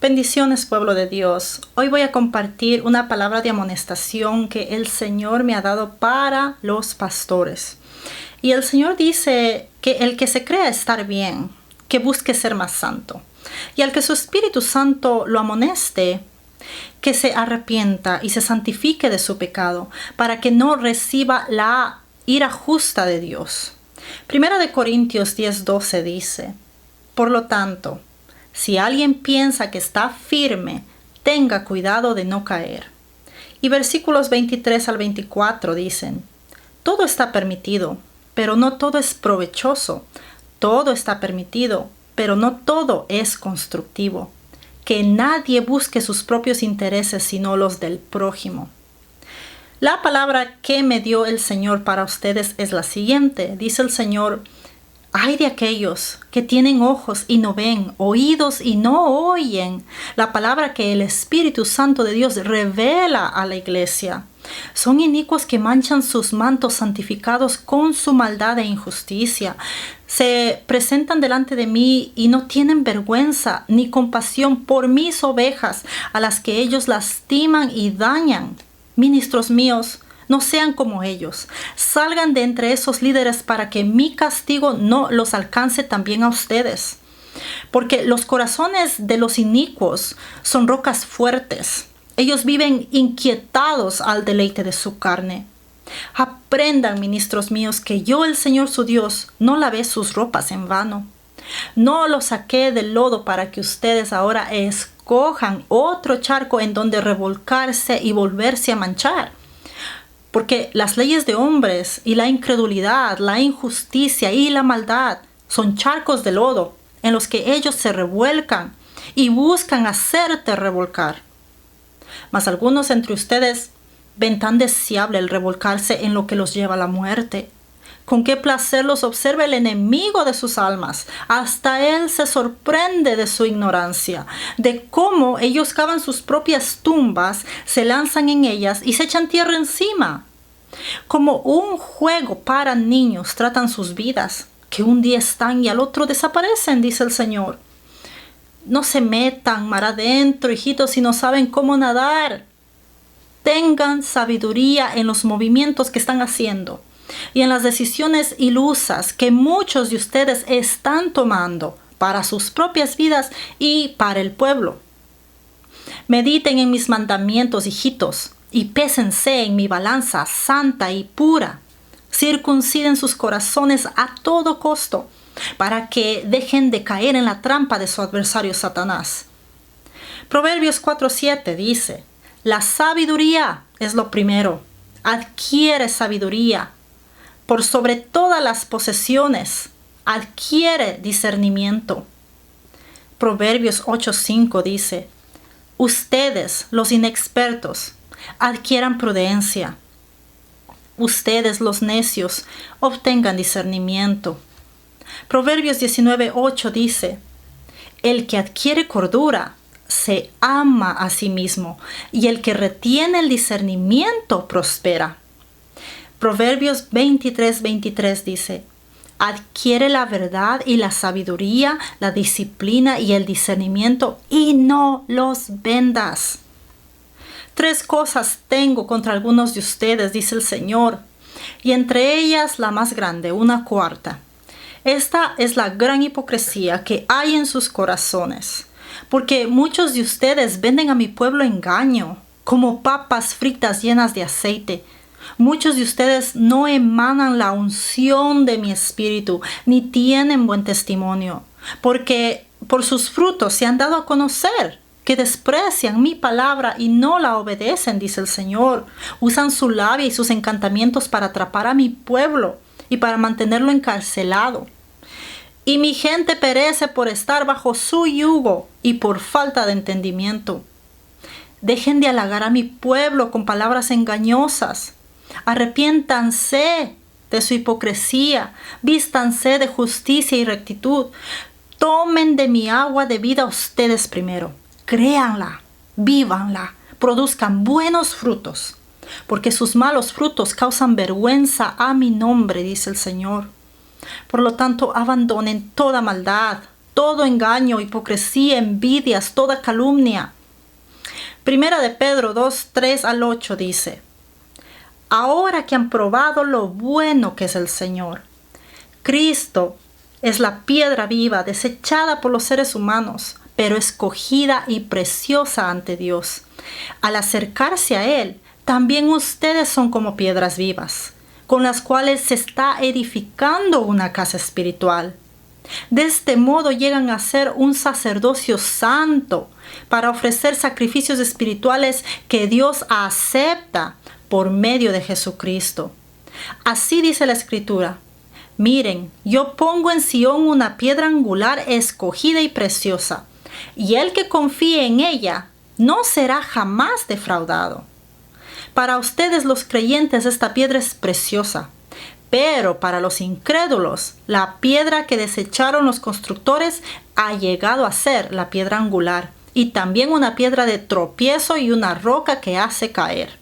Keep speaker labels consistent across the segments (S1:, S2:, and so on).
S1: Bendiciones, pueblo de Dios. Hoy voy a compartir una palabra de amonestación que el Señor me ha dado para los pastores. Y el Señor dice que el que se crea estar bien, que busque ser más santo. Y al que su Espíritu Santo lo amoneste, que se arrepienta y se santifique de su pecado, para que no reciba la ira justa de Dios. Primera de Corintios 10:12 dice: por lo tanto, si alguien piensa que está firme, tenga cuidado de no caer. Y versículos 23 al 24 dicen: todo está permitido, pero no todo es provechoso. Todo está permitido, pero no todo es constructivo. Que nadie busque sus propios intereses, sino los del prójimo. La palabra que me dio el Señor para ustedes es la siguiente. Dice el Señor: ay de aquellos que tienen ojos y no ven, oídos y no oyen la palabra que el Espíritu Santo de Dios revela a la iglesia. Son inicuos que manchan sus mantos santificados con su maldad e injusticia. Se presentan delante de mí y no tienen vergüenza ni compasión por mis ovejas, a las que ellos lastiman y dañan. Ministros míos, no sean como ellos. Salgan de entre esos líderes para que mi castigo no los alcance también a ustedes. Porque los corazones de los inicuos son rocas fuertes. Ellos viven inquietados al deleite de su carne. Aprendan, ministros míos, que yo, el Señor su Dios, no lavé sus ropas en vano. No los saqué del lodo para que ustedes ahora escojan otro charco en donde revolcarse y volverse a manchar. Porque las leyes de hombres y la incredulidad, la injusticia y la maldad son charcos de lodo en los que ellos se revuelcan y buscan hacerte revolcar. Mas algunos entre ustedes ven tan deseable el revolcarse en lo que los lleva a la muerte. Con qué placer los observa el enemigo de sus almas. Hasta él se sorprende de su ignorancia, de cómo ellos cavan sus propias tumbas, se lanzan en ellas y se echan tierra encima. Como un juego para niños tratan sus vidas, que un día están y al otro desaparecen, dice el Señor. No se metan mar adentro, hijitos, si no saben cómo nadar. Tengan sabiduría en los movimientos que están haciendo y en las decisiones ilusas que muchos de ustedes están tomando para sus propias vidas y para el pueblo. Mediten en mis mandamientos, hijitos, y pésense en mi balanza santa y pura. Circunciden sus corazones a todo costo, para que dejen de caer en la trampa de su adversario Satanás. Proverbios 4:7 dice: la sabiduría es lo primero. Adquiere sabiduría. Por sobre todas las posesiones, adquiere discernimiento. Proverbios 8:5 dice: ustedes, los inexpertos, adquieran prudencia. Ustedes, los necios, obtengan discernimiento. Proverbios 19:8 dice: el que adquiere cordura se ama a sí mismo, y el que retiene el discernimiento prospera. Proverbios 23:23 dice: adquiere la verdad y la sabiduría, la disciplina y el discernimiento, y no los vendas. 3 cosas tengo contra algunos de ustedes, dice el Señor, y entre ellas la más grande, una cuarta. Esta es la gran hipocresía que hay en sus corazones, porque muchos de ustedes venden a mi pueblo engaño, como papas fritas llenas de aceite. Muchos de ustedes no emanan la unción de mi espíritu, ni tienen buen testimonio, porque por sus frutos se han dado a conocer que desprecian mi palabra y no la obedecen, dice el Señor. Usan su labia y sus encantamientos para atrapar a mi pueblo y para mantenerlo encarcelado. Y mi gente perece por estar bajo su yugo y por falta de entendimiento. Dejen de halagar a mi pueblo con palabras engañosas. Arrepiéntanse de su hipocresía, vístanse de justicia y rectitud. Tomen de mi agua de vida ustedes primero. Créanla, vívanla, produzcan buenos frutos, porque sus malos frutos causan vergüenza a mi nombre, dice el Señor. Por lo tanto, abandonen toda maldad, todo engaño, hipocresía, envidias, toda calumnia. Primera de Pedro 2, 3 al 8 dice: ahora que han probado lo bueno que es el Señor, Cristo es la piedra viva, desechada por los seres humanos, pero escogida y preciosa ante Dios. Al acercarse a Él, también ustedes son como piedras vivas, con las cuales se está edificando una casa espiritual. De este modo llegan a ser un sacerdocio santo para ofrecer sacrificios espirituales que Dios acepta por medio de Jesucristo. Así dice la Escritura: miren, yo pongo en Sión una piedra angular escogida y preciosa, y el que confíe en ella no será jamás defraudado. Para ustedes los creyentes esta piedra es preciosa, pero para los incrédulos la piedra que desecharon los constructores ha llegado a ser la piedra angular, y también una piedra de tropiezo y una roca que hace caer.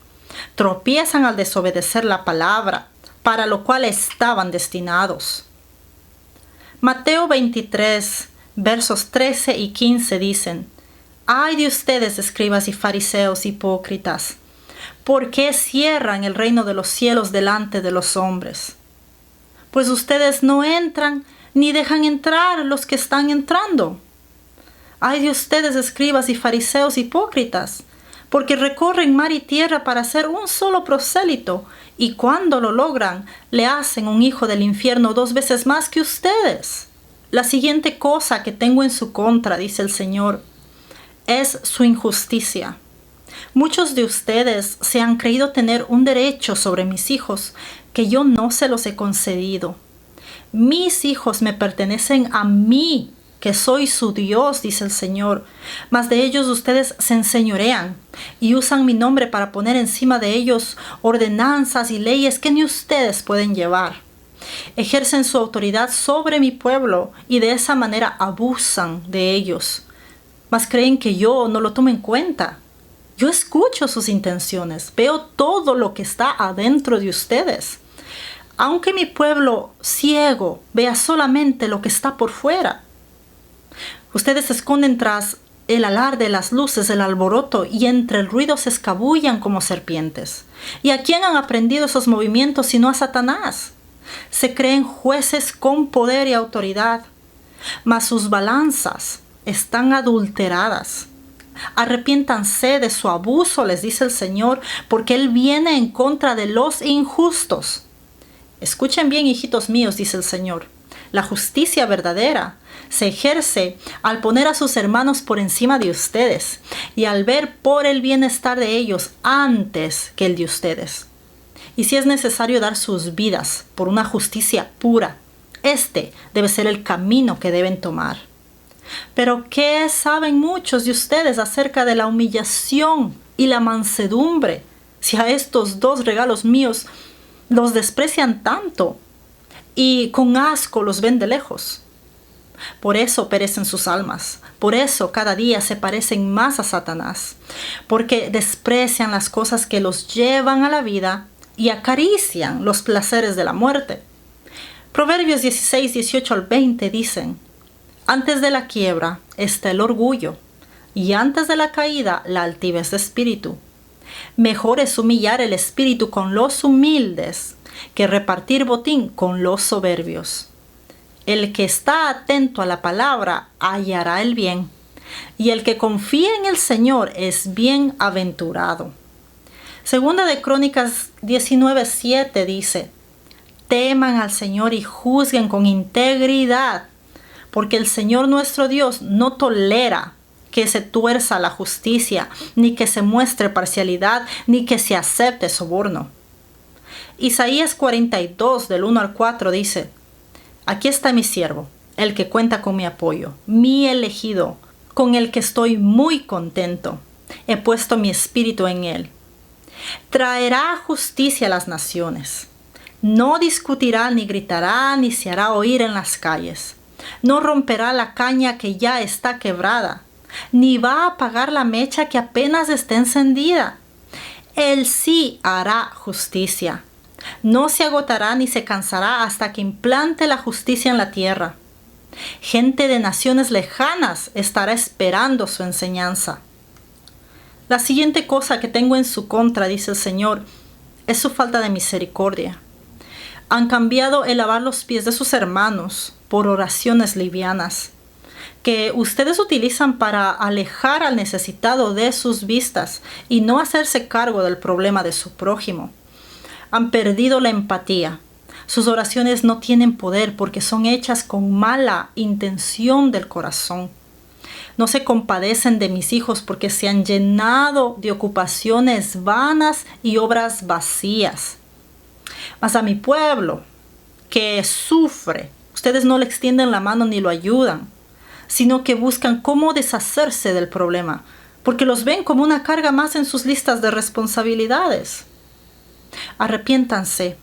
S1: Tropiezan al desobedecer la palabra, para lo cual estaban destinados. Mateo 23, versos 13 y 15 dicen: ay de ustedes, escribas y fariseos hipócritas, ¿por qué cierran el reino de los cielos delante de los hombres? Pues ustedes no entran ni dejan entrar los que están entrando. Ay de ustedes, escribas y fariseos hipócritas, porque recorren mar y tierra para hacer un solo prosélito, y cuando lo logran, le hacen un hijo del infierno 2 veces más que ustedes. La siguiente cosa que tengo en su contra, dice el Señor, es su injusticia. Muchos de ustedes se han creído tener un derecho sobre mis hijos que yo no se los he concedido. Mis hijos me pertenecen a mí, que soy su Dios, dice el Señor, mas de ellos ustedes se enseñorean y usan mi nombre para poner encima de ellos ordenanzas y leyes que ni ustedes pueden llevar. Ejercen su autoridad sobre mi pueblo y de esa manera abusan de ellos, mas creen que yo no lo tomo en cuenta. Yo escucho sus intenciones, veo todo lo que está adentro de ustedes. Aunque mi pueblo ciego vea solamente lo que está por fuera. Ustedes se esconden tras el alarde de las luces, el alboroto, y entre el ruido se escabullan como serpientes. ¿Y a quién han aprendido esos movimientos sino a Satanás? Se creen jueces con poder y autoridad, mas sus balanzas están adulteradas. Arrepiéntanse de su abuso, les dice el Señor, porque Él viene en contra de los injustos. Escuchen bien, hijitos míos, dice el Señor. La justicia verdadera se ejerce al poner a sus hermanos por encima de ustedes y al ver por el bienestar de ellos antes que el de ustedes. Y si es necesario dar sus vidas por una justicia pura, este debe ser el camino que deben tomar. Pero ¿qué saben muchos de ustedes acerca de la humillación y la mansedumbre, si a estos 2 regalos míos los desprecian tanto y con asco los ven de lejos? Por eso perecen sus almas, por eso cada día se parecen más a Satanás, porque desprecian las cosas que los llevan a la vida y acarician los placeres de la muerte. Proverbios 16, 18 al 20 dicen: antes de la quiebra está el orgullo, y antes de la caída la altivez de espíritu. Mejor es humillar el espíritu con los humildes que repartir botín con los soberbios. El que está atento a la palabra hallará el bien, y el que confía en el Señor es bienaventurado. Segunda de Crónicas 19:7 dice: teman al Señor y juzguen con integridad, porque el Señor nuestro Dios no tolera que se tuerza la justicia, ni que se muestre parcialidad, ni que se acepte soborno. Isaías 42, del 1 al 4 dice: aquí está mi siervo, el que cuenta con mi apoyo, mi elegido, con el que estoy muy contento. He puesto mi espíritu en él. Traerá justicia a las naciones. No discutirá, ni gritará, ni se hará oír en las calles. No romperá la caña que ya está quebrada, ni va a apagar la mecha que apenas está encendida. Él sí hará justicia. No se agotará ni se cansará hasta que implante la justicia en la tierra. Gente de naciones lejanas estará esperando su enseñanza. La siguiente cosa que tengo en su contra, dice el Señor, es su falta de misericordia. Han cambiado el lavar los pies de sus hermanos por oraciones livianas, que ustedes utilizan para alejar al necesitado de sus vistas y no hacerse cargo del problema de su prójimo. Han perdido la empatía. Sus oraciones no tienen poder porque son hechas con mala intención del corazón. No se compadecen de mis hijos porque se han llenado de ocupaciones vanas y obras vacías. Mas a mi pueblo, que sufre, ustedes no le extienden la mano ni lo ayudan, sino que buscan cómo deshacerse del problema, porque los ven como una carga más en sus listas de responsabilidades. Arrepiéntanse,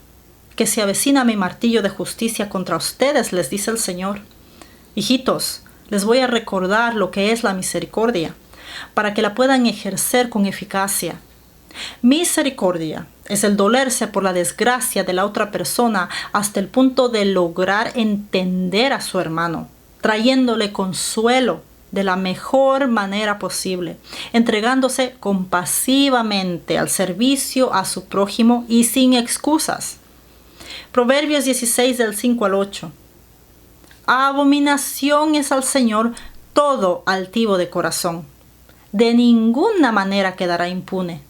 S1: que se avecina mi martillo de justicia contra ustedes, les dice el Señor. Hijitos, les voy a recordar lo que es la misericordia, para que la puedan ejercer con eficacia. Misericordia es el dolerse por la desgracia de la otra persona hasta el punto de lograr entender a su hermano, trayéndole consuelo de la mejor manera posible, entregándose compasivamente al servicio a su prójimo y sin excusas. Proverbios 16 del 5 al 8. Abominación es al Señor todo altivo de corazón. De ninguna manera quedará impune.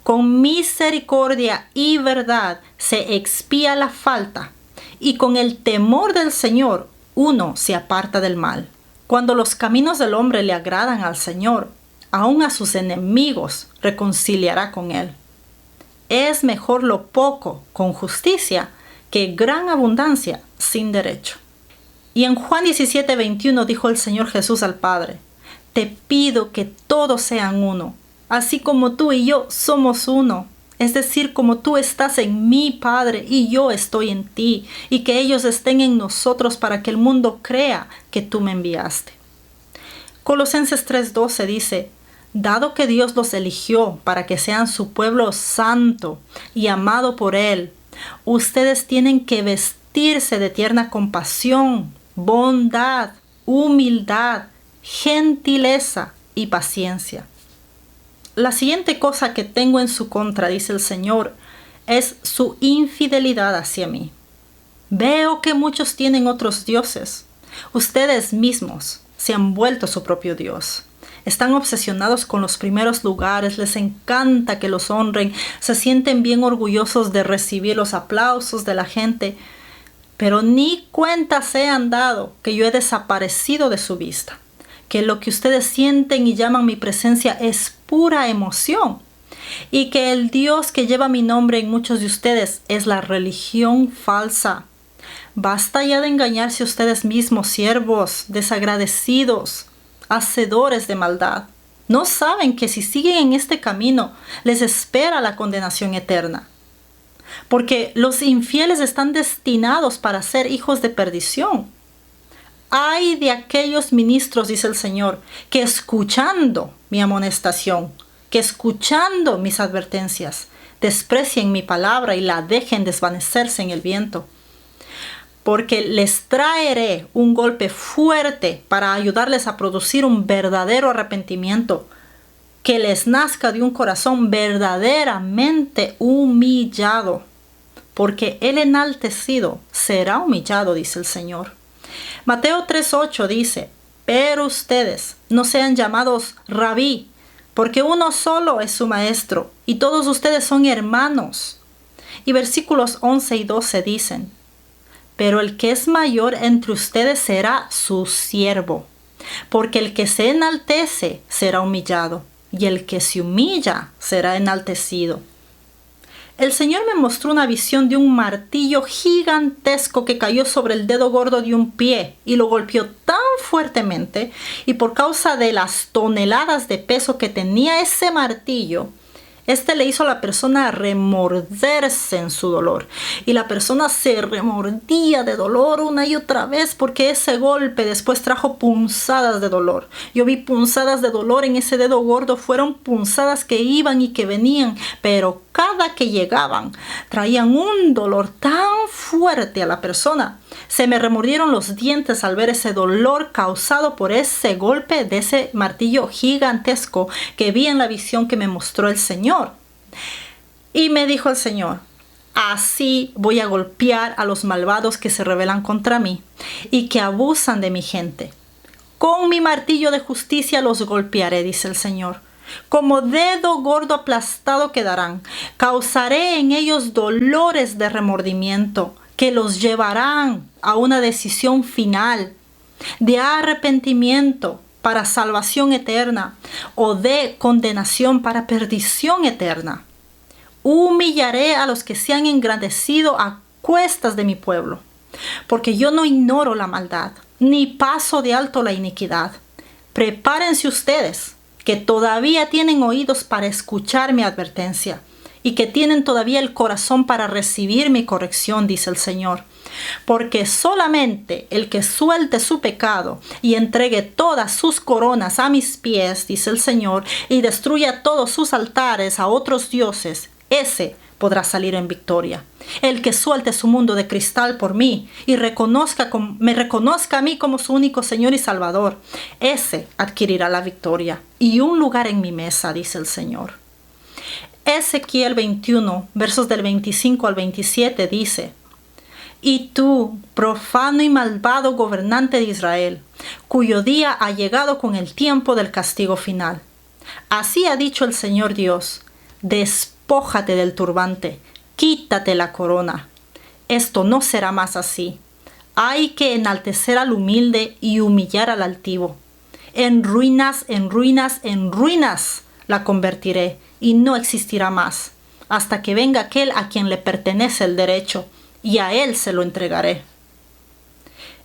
S1: Con misericordia y verdad se expía la falta, y con el temor del Señor uno se aparta del mal. Cuando los caminos del hombre le agradan al Señor, aun a sus enemigos reconciliará con él. Es mejor lo poco con justicia que gran abundancia sin derecho. Y en Juan 17:21 dijo el Señor Jesús al Padre: te pido que todos sean uno, así como tú y yo somos uno. Es decir, como tú estás en mí, Padre, y yo estoy en ti, y que ellos estén en nosotros para que el mundo crea que tú me enviaste. Colosenses 3:12 dice: dado que Dios los eligió para que sean su pueblo santo y amado por Él, ustedes tienen que vestirse de tierna compasión, bondad, humildad, gentileza y paciencia. La siguiente cosa que tengo en su contra, dice el Señor, es su infidelidad hacia mí. Veo que muchos tienen otros dioses. Ustedes mismos se han vuelto su propio Dios. Están obsesionados con los primeros lugares, les encanta que los honren, se sienten bien orgullosos de recibir los aplausos de la gente, pero ni cuenta se han dado que yo he desaparecido de su vista, que lo que ustedes sienten y llaman mi presencia es pura emoción, y que el Dios que lleva mi nombre en muchos de ustedes es la religión falsa. Basta ya de engañarse ustedes mismos, siervos desagradecidos, hacedores de maldad. ¿No saben que si siguen en este camino les espera la condenación eterna? Porque los infieles están destinados para ser hijos de perdición. Ay de aquellos ministros, dice el Señor, que escuchando mi amonestación, que escuchando mis advertencias, desprecien mi palabra y la dejen desvanecerse en el viento. Porque les traeré un golpe fuerte para ayudarles a producir un verdadero arrepentimiento, que les nazca de un corazón verdaderamente humillado, porque el enaltecido será humillado, dice el Señor. Mateo 3:8 dice: pero ustedes no sean llamados rabí, porque uno solo es su maestro, y todos ustedes son hermanos. Y versículos 11 y 12 dicen: pero el que es mayor entre ustedes será su siervo, porque el que se enaltece será humillado, y el que se humilla será enaltecido. El Señor me mostró una visión de un martillo gigantesco que cayó sobre el dedo gordo de un pie y lo golpeó tan fuertemente, y por causa de las toneladas de peso que tenía ese martillo, Este le hizo a la persona remorderse en su dolor. Y la persona se remordía de dolor una y otra vez porque ese golpe después trajo punzadas de dolor. Yo vi punzadas de dolor en ese dedo gordo. Fueron punzadas que iban y que venían. Pero cada que llegaban traían un dolor tan fuerte a la persona. Se me remordieron los dientes al ver ese dolor causado por ese golpe de ese martillo gigantesco que vi en la visión que me mostró el Señor. Y me dijo el Señor: así voy a golpear a los malvados que se rebelan contra mí y que abusan de mi gente. Con mi martillo de justicia los golpearé, dice el Señor. Como dedo gordo aplastado quedarán. Causaré en ellos dolores de remordimiento que los llevarán a una decisión final de arrepentimiento para salvación eterna o de condenación para perdición eterna. Humillaré a los que se han engrandecido a cuestas de mi pueblo, porque yo no ignoro la maldad, ni paso de alto la iniquidad. Prepárense ustedes, que todavía tienen oídos para escuchar mi advertencia, y que tienen todavía el corazón para recibir mi corrección, dice el Señor. Porque solamente el que suelte su pecado y entregue todas sus coronas a mis pies, dice el Señor, y destruya todos sus altares a otros dioses, ese podrá salir en victoria. El que suelte su mundo de cristal por mí y me reconozca a mí como su único Señor y Salvador, ese adquirirá la victoria y un lugar en mi mesa, dice el Señor. Ezequiel 21, versos del 25 al 27 dice: y tú, profano y malvado gobernante de Israel, cuyo día ha llegado con el tiempo del castigo final. Así ha dicho el Señor Dios: despójate del turbante, quítate la corona. Esto no será más así. Hay que enaltecer al humilde y humillar al altivo. En ruinas, en ruinas, en ruinas la convertiré, y no existirá más, hasta que venga aquel a quien le pertenece el derecho, y a él se lo entregaré.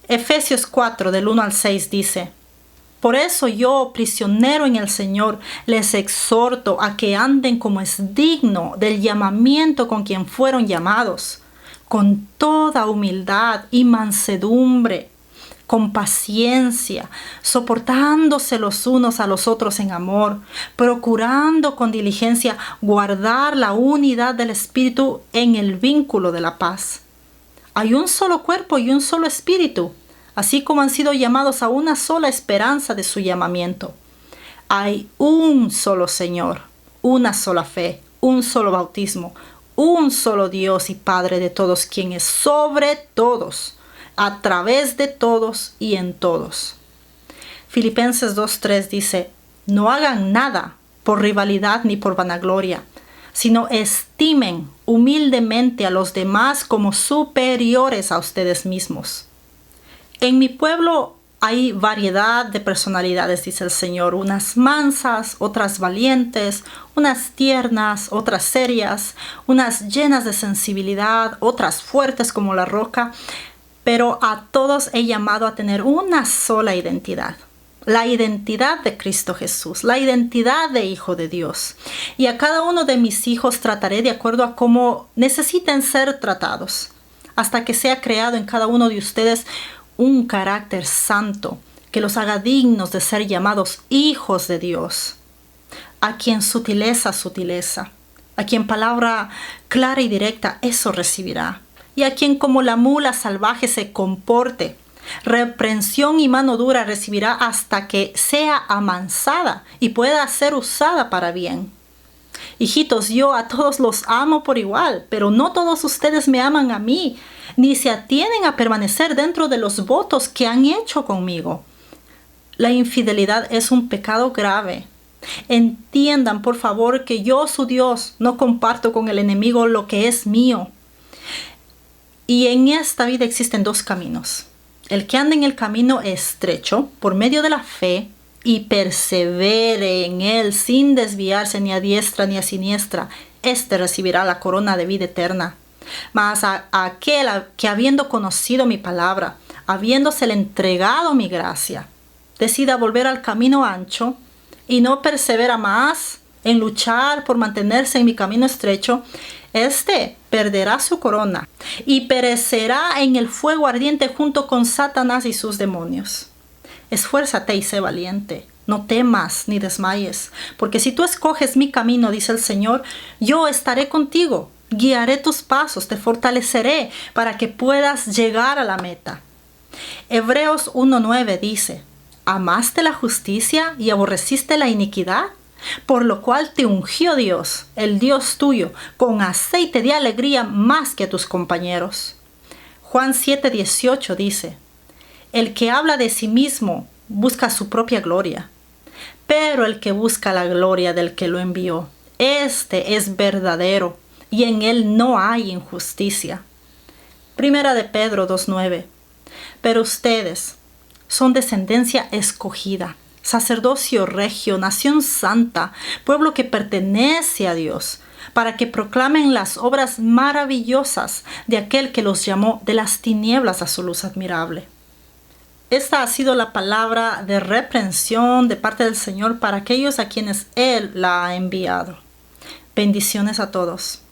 S1: Efesios 4, del 1 al 6 dice: por eso yo, prisionero en el Señor, les exhorto a que anden como es digno del llamamiento con quien fueron llamados, con toda humildad y mansedumbre, con paciencia, soportándose los unos a los otros en amor, procurando con diligencia guardar la unidad del Espíritu en el vínculo de la paz. Hay un solo cuerpo y un solo espíritu, así como han sido llamados a una sola esperanza de su llamamiento. Hay un solo Señor, una sola fe, un solo bautismo, un solo Dios y Padre de todos, quien es sobre todos, a través de todos y en todos. Filipenses 2:3 dice: no hagan nada por rivalidad ni por vanagloria, sino estimen humildemente a los demás como superiores a ustedes mismos. En mi pueblo hay variedad de personalidades, dice el Señor, unas mansas, otras valientes, unas tiernas, otras serias, unas llenas de sensibilidad, otras fuertes como la roca, pero a todos he llamado a tener una sola identidad. La identidad de Cristo Jesús, la identidad de Hijo de Dios. Y a cada uno de mis hijos trataré de acuerdo a cómo necesiten ser tratados, hasta que sea creado en cada uno de ustedes un carácter santo que los haga dignos de ser llamados hijos de Dios. A quien sutileza, sutileza. A quien palabra clara y directa, eso recibirá. Y a quien como la mula salvaje se comporte, reprensión y mano dura recibirá hasta que sea amansada y pueda ser usada para bien. Hijitos, yo a todos los amo por igual, pero no todos ustedes me aman a mí, ni se atienen a permanecer dentro de los votos que han hecho conmigo. La infidelidad es un pecado grave. Entiendan, por favor, que yo, su Dios, no comparto con el enemigo lo que es mío. Y en esta vida existen dos caminos. El que anda en el camino estrecho, por medio de la fe, y persevere en él sin desviarse ni a diestra ni a siniestra, éste recibirá la corona de vida eterna. Mas a aquel que habiendo conocido mi palabra, habiéndosele entregado mi gracia, decida volver al camino ancho y no persevera más, en luchar por mantenerse en mi camino estrecho, éste perderá su corona y perecerá en el fuego ardiente junto con Satanás y sus demonios. Esfuérzate y sé valiente. No temas ni desmayes, porque si tú escoges mi camino, dice el Señor, yo estaré contigo, guiaré tus pasos, te fortaleceré para que puedas llegar a la meta. Hebreos 1:9 dice, ¿amaste la justicia y aborreciste la iniquidad? Por lo cual te ungió Dios, el Dios tuyo, con aceite de alegría más que a tus compañeros. Juan 7:18 dice, el que habla de sí mismo busca su propia gloria, pero el que busca la gloria del que lo envió, este es verdadero, y en él no hay injusticia. Primera de Pedro 2:9. Pero ustedes son descendencia escogida, sacerdocio regio, nación santa, pueblo que pertenece a Dios, para que proclamen las obras maravillosas de aquel que los llamó de las tinieblas a su luz admirable. Esta ha sido la palabra de reprensión de parte del Señor para aquellos a quienes Él la ha enviado. Bendiciones a todos.